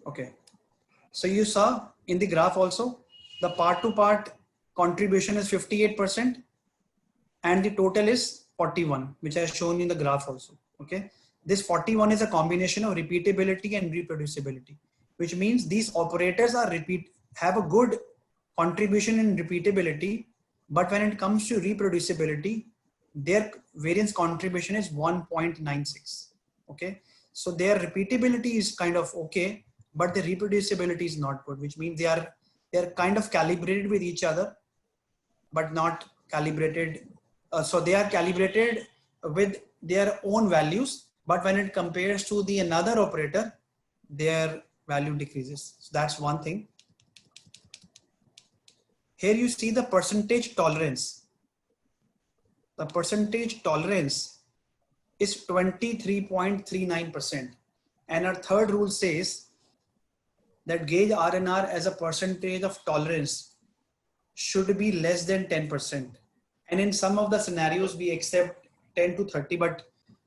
Okay. So you saw in the graph also, the part to part contribution is 58% and the total is 41, which I have shown in the graph also. Okay. This 41 is a combination of repeatability and reproducibility, which means these operators are have a good contribution in repeatability, but when it comes to reproducibility, their variance contribution is 1.96. Okay. So their repeatability is kind of okay, but the reproducibility is not good, which means they're kind of calibrated with each other, but not calibrated. So they are calibrated with their own values, but when it compares to the another operator, their value decreases. So that's one thing. Here you see the percentage tolerance. The percentage tolerance is 23.39%. And our third rule says that gauge RNR as a percentage of tolerance should be less than 10%. And in some of the scenarios, we accept 10 to 30, but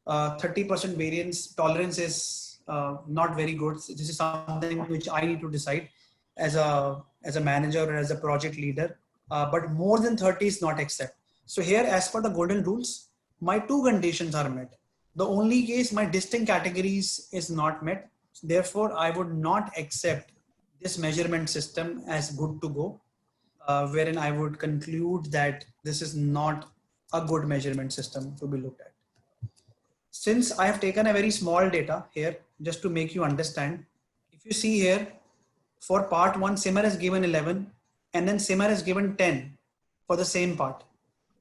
30% variance tolerance is not very good. So this is something which I need to decide as a manager or as a project leader. But more than 30 is not accept. So here, as per the golden rules, my two conditions are met. The only case my distinct categories is not met. Therefore, I would not accept this measurement system as good to go. Wherein I would conclude that this is not a good measurement system to be looked at. Since I have taken a very small data here, just to make you understand, if you see here, for part 1, Simar has given 11, and then Simar has given 10 for the same part.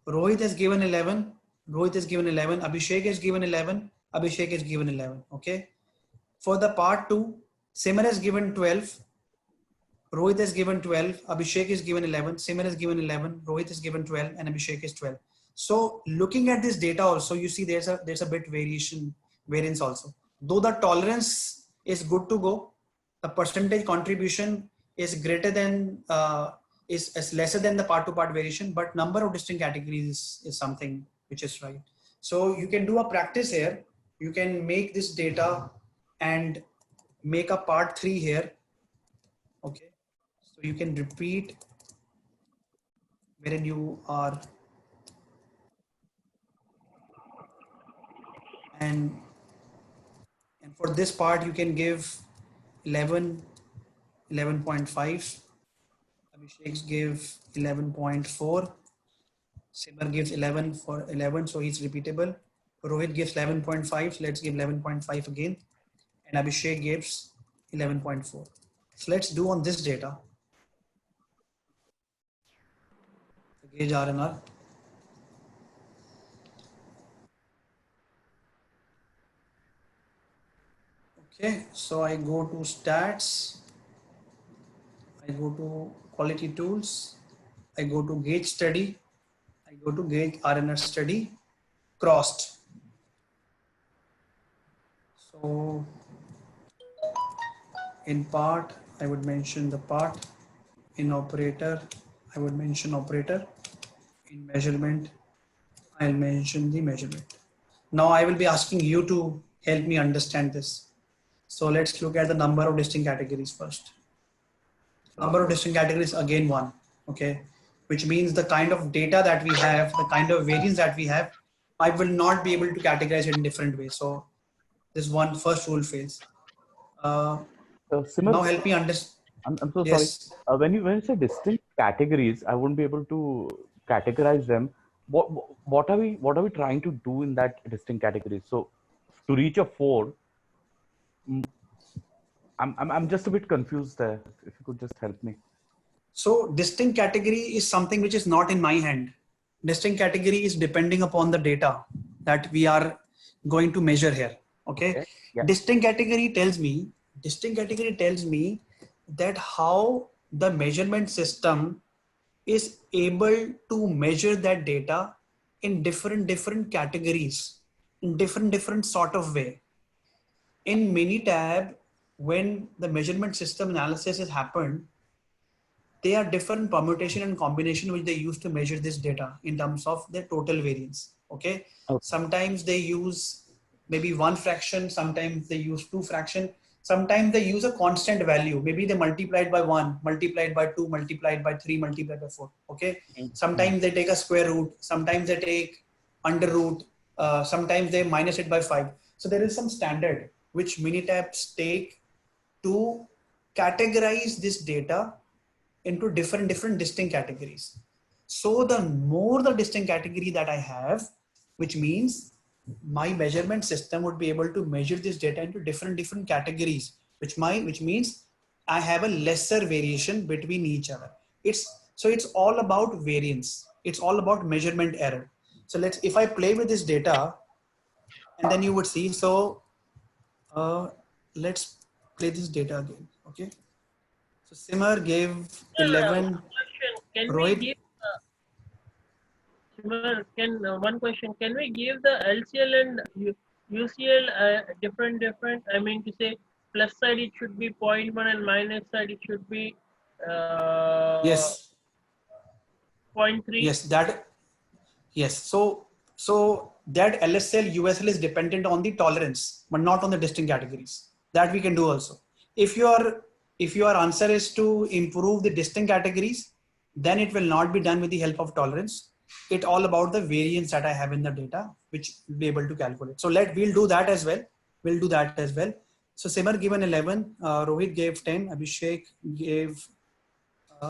Rohit has given 11, Rohit has given 11, Abhishek has given 11, Abhishek has given 11, okay? For the part 2, Simar has given 12, Rohit has given 12, Abhishek is given 11, Simar has given 11, Rohit is given 12, and Abhishek is 12. So looking at this data also, you see there's a bit variance also. Though the tolerance is good to go, the percentage contribution is greater than, is lesser than the part to part variation, but number of distinct categories is something which is right. So you can do a practice here. You can make this data and make a part 3 here. Okay. So you can repeat wherein you are, and for this part you can give 11, 11.5, Abhishek gives 11.4, Simar gives 11 for 11, so he's repeatable. Rohit gives 11.5, so let's give 11.5 again, and Abhishek gives 11.4. So let's do on this data the gauge RNR. Okay, so I go to stats, I go to quality tools, I go to gauge study, I go to gauge RNR study, crossed. So in part, I would mention the part. In operator, I would mention operator. In measurement, I'll mention the measurement. Now I will be asking you to help me understand this. So let's look at the number of distinct categories first. Number of distinct categories, again 1, okay? Which means the kind of data that we have, the kind of variance that we have, I will not be able to categorize it in different ways. So this one first rule fails. Simar, now help me understand. I'm so Yes. sorry. When you say distinct categories, I won't be able to categorize them. What are we trying to do in that distinct categories? So to reach a 4, I'm just a bit confused there. If you could just help me. So distinct category is something which is not in my hand. Distinct category is depending upon the data that we are going to measure here. Okay. Yeah. Distinct category tells me that how the measurement system is able to measure that data in different categories, in different sort of way. In Minitab, when the measurement system analysis has happened, there are different permutation and combination which they use to measure this data in terms of the total variance. Okay. Sometimes they use maybe 1 fraction, sometimes they use 2 fraction, Sometimes they use a constant value. Maybe they multiplied by 1, multiplied by 2, multiplied by 3, multiplied by 4. Okay. Sometimes they take a square root. Sometimes they take under root. Sometimes they minus it by 5. So there is some standard which Minitabs take to categorize this data into different distinct categories. So the more the distinct category that I have, which means my measurement system would be able to measure this data into different categories, which means I have a lesser variation between each other. It's all about variance. It's all about measurement error. So if I play with this data, and then you would see. So let's play this data again. Okay. So Simar gave 11. Can we Rohit? give one question? Can we give the LCL and UCL different? I mean to say, plus side it should be 0.1 and minus side it should be Yes. 0.3. Yes. So that LSL, USL is dependent on the tolerance, but not on the distinct categories. That we can do also. If your answer is to improve the distinct categories, then it will not be done with the help of tolerance. It's all about the variance that I have in the data, which we'll be able to calculate. So we'll do that as well. So Simar given 11, Rohit gave 10, Abhishek gave,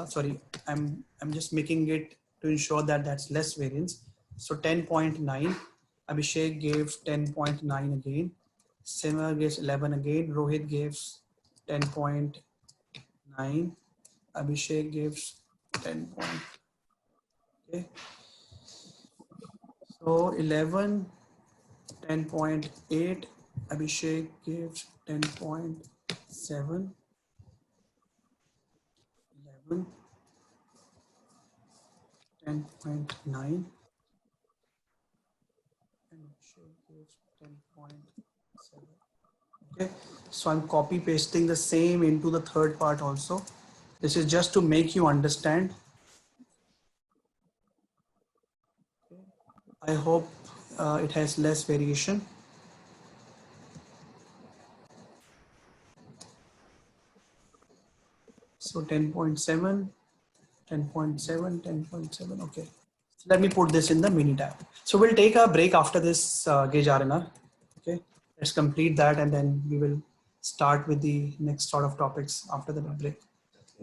sorry, I'm just making it to ensure that that's less variance. So 10.9, Abhishek gave 10.9 again. Simar gives 11 again. Rohit gives 10.9. Abhishek gives 10. Okay. So 11, 10.8. Abhishek gives 10.7. 11, 10.9. And Abhishek gives 10.7. Okay. So I'm copy pasting the same into the third part also. This is just to make you understand. I hope it has less variation. So 10.7, 10.7, 10.7. Okay. So let me put this in the Minitab. So we'll take a break after this gauge RNR. Okay. Let's complete that and then we will start with the next sort of topics after the break.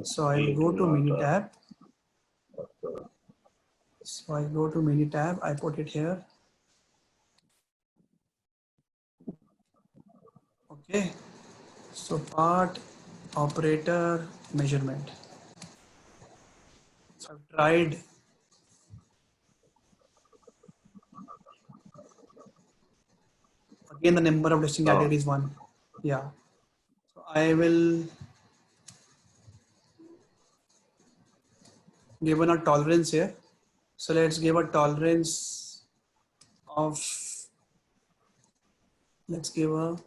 So I'll go to Minitab. So I go to Minitab, I put it here. Okay. So part operator measurement. So I've tried again the number of distinct categories 1. Yeah. So I will given a tolerance here. So let's give a tolerance of, let's give a,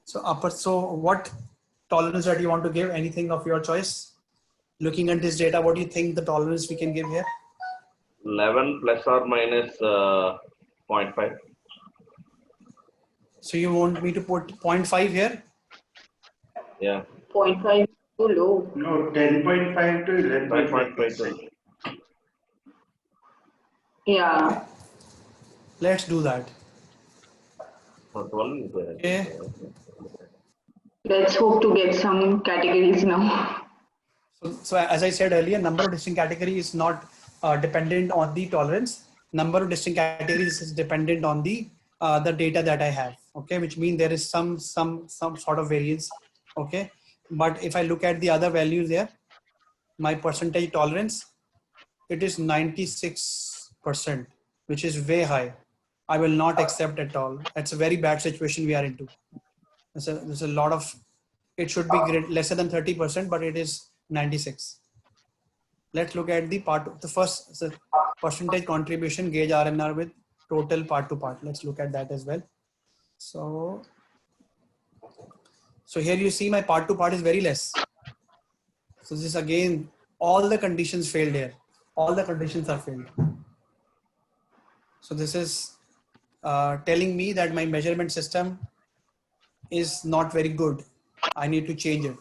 so upper, so what tolerance that you want to give? Anything of your choice? Looking at this data, what do you think the tolerance we can give here? 11 plus or minus 0.5. So you want me to put 0.5 here? Yeah. 0.5 too low. No, 10.5 to 11.5. Yeah. Let's do that. Okay. Okay. Let's hope to get some categories now. So as I said earlier, number of distinct categories is not dependent on the tolerance. Number of distinct categories is dependent on the data that I have. Okay, which means there is some sort of variance. Okay, but if I look at the other values there, my percentage tolerance, it is 96%, which is way high. I will not accept at all. That's a very bad situation we are into. There's a lot of, it should be lesser than 30%, but it is 96. Let's look at the part, the first percentage contribution gauge RNR with total part to part. Let's look at that as well. So here you see my part to part is very less. So this again, all the conditions failed here. All the conditions are failed. So this is telling me that my measurement system is not very good. I need to change it.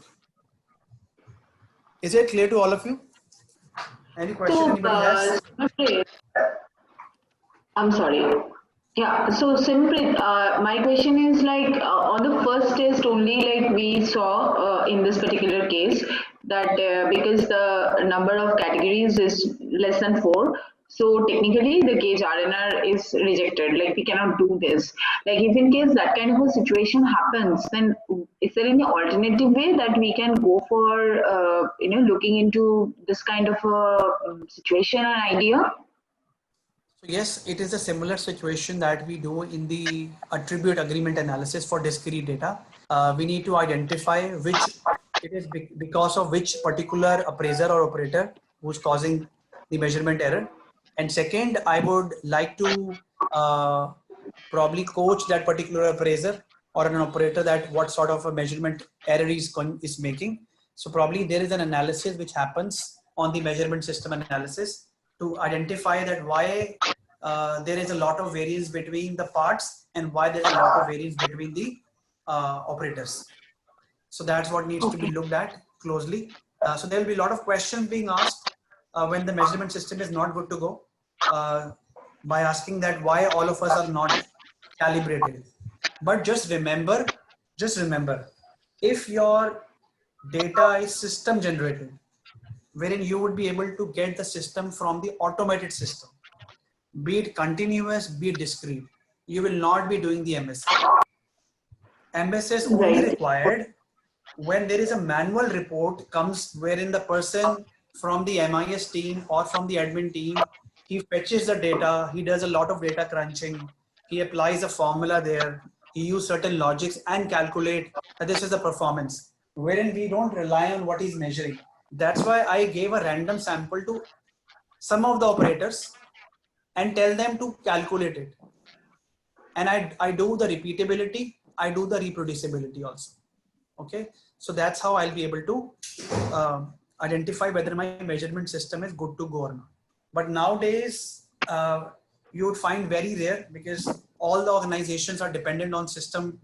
Is it clear to all of you? Any question So, anybody has? I'm sorry. Yeah, so Simrit, my question is like on the first test only, like we saw in this particular case that because the number of categories is less than 4, so technically the gauge RNR is rejected. Like we cannot do this. Like if in case that kind of a situation happens, then is there any alternative way that we can go for looking into this kind of a situation and idea? So yes, it is a similar situation that we do in the attribute agreement analysis for discrete data. We need to identify which it is because of which particular appraiser or operator who's causing the measurement error. And second, I would like to probably coach that particular appraiser or an operator that what sort of a measurement error is making. So probably there is an analysis which happens on the measurement system analysis to identify that why there is a lot of variance between the parts and why there is a lot of variance between the operators. So that's what needs to be looked at closely. So there will be a lot of questions being asked when the measurement system is not good to go by asking that why all of us are not calibrated. But just remember, if your data is system generated, wherein you would be able to get the system from the automated system, be it continuous, be it discrete, you will not be doing the MSA. MSA is only required when there is a manual report comes wherein the person from the MIS team or from the admin team, he fetches the data, he does a lot of data crunching, he applies a formula there, he uses certain logics and calculate that this is the performance, wherein we don't rely on what he's measuring. That's why I gave a random sample to some of the operators and tell them to calculate it. And I do the repeatability, I do the reproducibility also. Okay, so that's how I'll be able to identify whether my measurement system is good to go or not. But nowadays, you would find very rare because all the organizations are dependent on system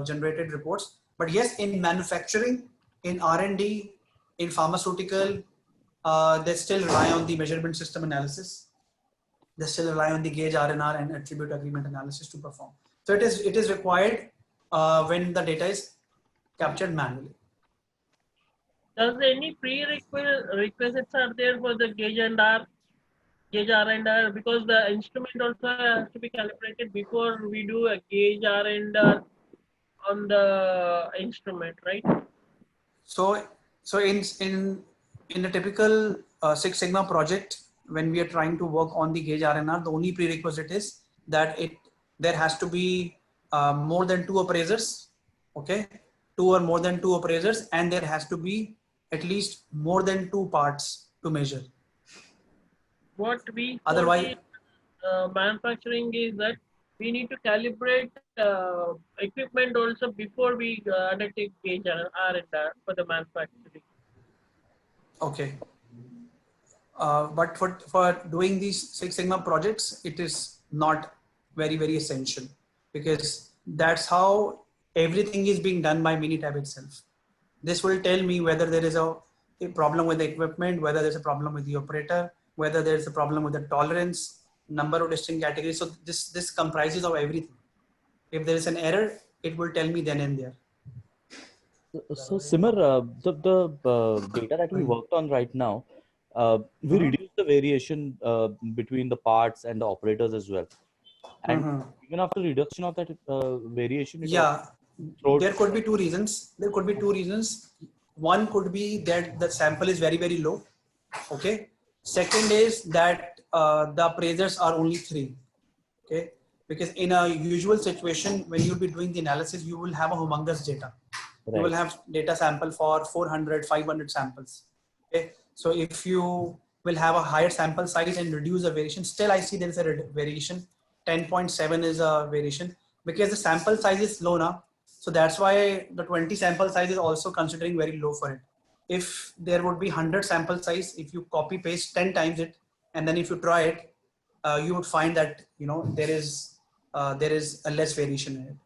generated reports. But yes, in manufacturing, in R&D, in pharmaceutical, they still rely on the measurement system analysis. They still rely on the gauge RNR and attribute agreement analysis to perform. So it is required when the data is captured manually. Does any prerequisites are there for the gauge R and R? Because the instrument also has to be calibrated before we do a gauge R and R on the instrument, right? So in a typical Six Sigma project, when we are trying to work on the gauge RNR, the only prerequisite is that there has to be more than 2 appraisers, okay, 2 or more than 2 appraisers, and there has to be at least more than 2 parts to measure. What we Otherwise, manufacturing is that we need to calibrate equipment also before we undertake gauge R and R for the manufacturing. okay. But for doing these Six Sigma projects, it is not very, very essential because that's how everything is being done by Minitab itself. This will tell me whether there is a problem with the equipment, whether there's a problem with the operator, whether there's a problem with the tolerance, number of distinct categories. So this comprises of everything. If there is an error, it will tell me then and there. So Simar, the data that we worked on right now, we reduced the variation between the parts and the operators as well. And even after reduction of that variation, there could be 2 reasons. There could be 2 reasons. One could be that the sample is very, very low. Okay. Second is that the appraisers are only 3. Okay. Because in a usual situation, when you'll be doing the analysis, you will have a humongous data. Right. You will have data sample for 400, 500 samples. Okay. So if you will have a higher sample size and reduce the variation, still I see there is a variation. 10.7 is a variation because the sample size is low now. So that's why the 20 sample size is also considering very low for it. If there would be 100 sample size, if you copy paste 10 times it, and then if you try it, you would find that, there is a less variation in it.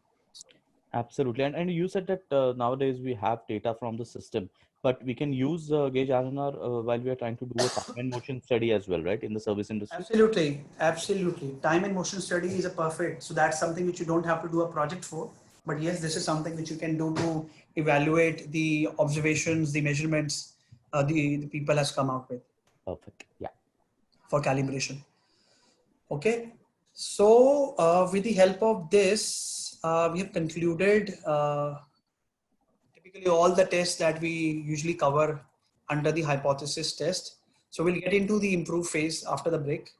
Absolutely. And you said that nowadays we have data from the system, but we can use gauge RNR while we are trying to do a time and motion study as well, right? In the service industry. Absolutely, absolutely. Time and motion study is a perfect. So that's something which you don't have to do a project for. But yes, this is something which you can do to evaluate the observations, the measurements the people has come out with Perfect. Yeah. for calibration. Okay. So with the help of this, we have concluded typically all the tests that we usually cover under the hypothesis test. So we'll get into the improve phase after the break,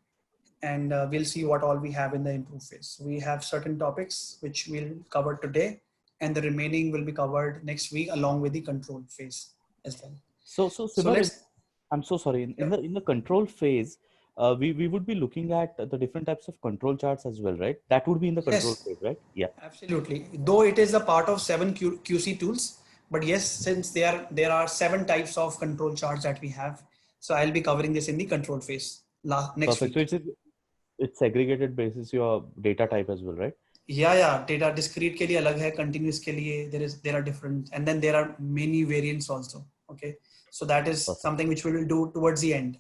and we'll see what all we have in the improve phase. We have certain topics which we'll cover today, and the remaining will be covered next week along with the control phase as well. So Sibar, let's, I'm so sorry. In the control phase, we would be looking at the different types of control charts as well, right? That would be in the control yes, phase, right? Yeah. absolutely. Though it is a part of 7 QC tools, but yes, since there are 7 types of control charts that we have, so I'll be covering this in the control phase next Perfect. week. So it's segregated basis your data type as well, right? Yeah. Data discrete के लिए अलग है, continuous के लिए there are different, and then there are many variants also. Okay, so that is Perfect. something which we will do towards the end.